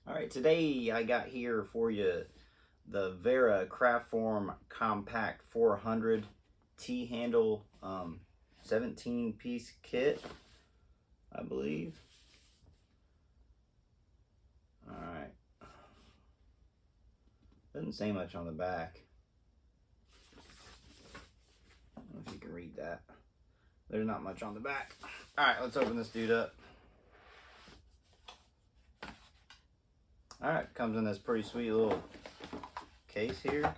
All right, today I got here for you the Wera Craftform Compact 400 T-handle 17-piece kit, I believe. All right, doesn't say much on the back. I don't know if you can read that. There's not much on the back. All right, let's open this dude up. All right, comes in this pretty sweet little case here.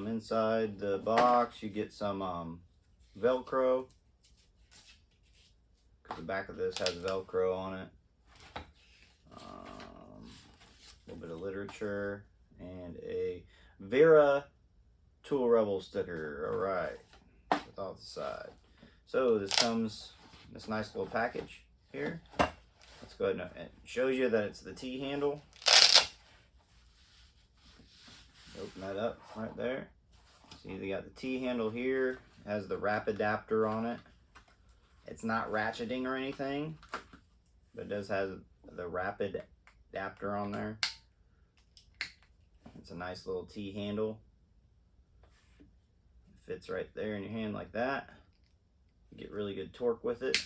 Inside the box, you get some Velcro. The back of this has Velcro on it. A little bit of literature and a Wera Tool Rebel sticker. All right, with off the side. So this comes in this nice little package here. Let's go ahead and it shows you that it's the T handle. Open that up right there. See, they got the T handle here. It has the wrap adapter on it. It's not ratcheting or anything, but it does have the rapid adapter on there. It's a nice little T handle. It fits right there in your hand like that. You get really good torque with it.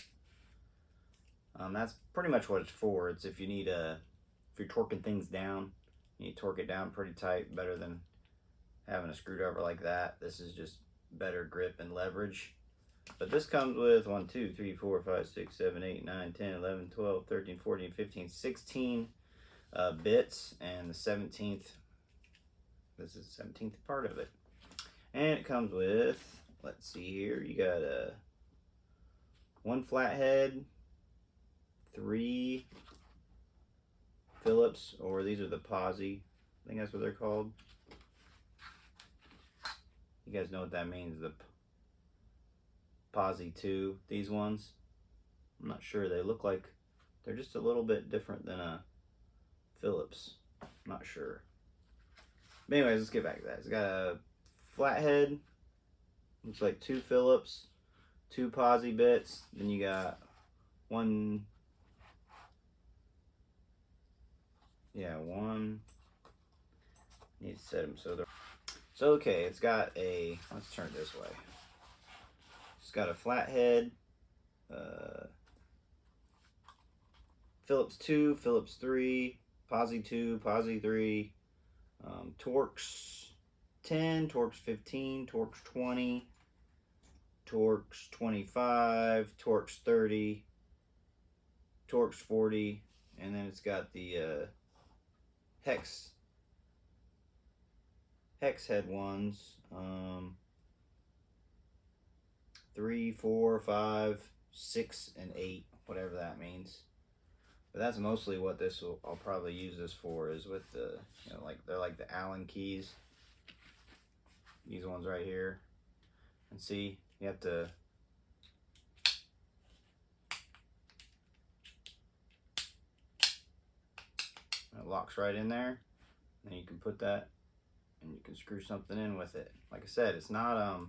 That's pretty much what it's for. It's if you need if you're torquing things down, you torque it down pretty tight, better than having a screwdriver like that. This is just better grip and leverage. But this comes with 1, 2, 3, 4, 5, 6, 7, 8, 9, 10, 11, 12, 13, 14, 15, 16 bits, and the 17th, this is the 17th part of it. And it comes with, let's see here, you got one flathead, 3 Phillips, or these are the Posi, I think that's what they're called. You guys know what that means, the Posi 2, these ones. I'm not sure, they look like they're just a little bit different than a Phillips. I'm not sure. But anyways, let's get back to that. It's got a flathead, looks like 2 Phillips, 2 Posi bits, then you got one, need to set them so they're, so okay, it's got a, let's turn it this way. It's got a flathead, Phillips 2, Phillips 3, Posi 2, Posi 3, Torx 10, Torx 15, Torx 20, Torx 25, Torx 30, Torx 40, and then it's got the hex head ones, 3, 4, 5, 6, and 8, whatever that means. But that's mostly what this will, I'll probably use this for, is with the, you know, like they're like the Allen keys. These ones right here. And see, you have to it locks right in there. And you can put that and you can screw something in with it. Like I said, it's not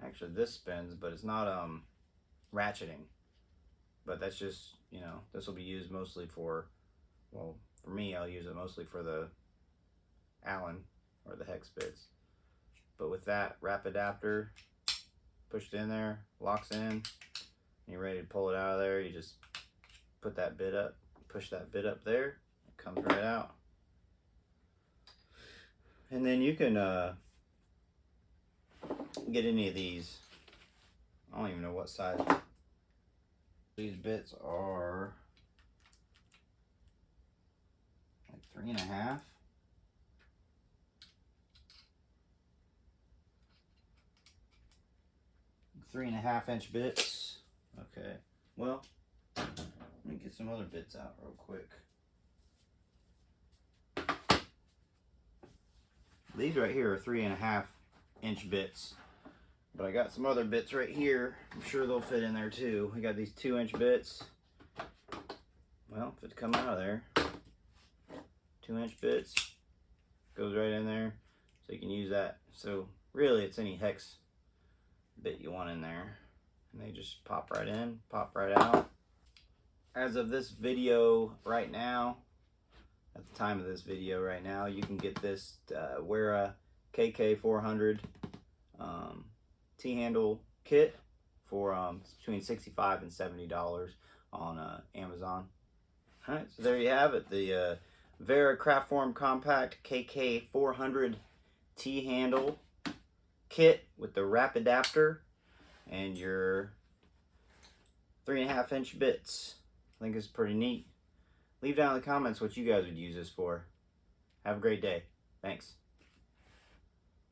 actually this spins, but it's not ratcheting. But that's just, you know, this will be used mostly for, well, for me, I'll use it mostly for the Allen or the hex bits. But with that wrap adapter, pushed in there, locks in, and you're ready to pull it out of there. You just put that bit up, push that bit up there, it comes right out. And then you can get any of these. I don't even know what size. These bits are like 3.5. Three-and-a-half-inch bits. Okay, well, let me get some other bits out real quick. These right here are 3.5-inch bits, but I got some other bits right here. I'm sure they'll fit in there too. We got these 2-inch bits. Well, if it come out of there, 2-inch bits goes right in there, so you can use that. So really, it's any hex bit you want in there, and they just pop right in, pop right out. As of this video right now, at the time of this video right now. You can get this Wera KK 400 T-handle kit for between $65 and $70 on Amazon. Alright, so there you have it. The Wera Craftform Compact KK 400 T-handle kit with the wrap adapter and your 3.5-inch bits. I think it's pretty neat. Leave down in the comments what you guys would use this for. Have a great day. Thanks.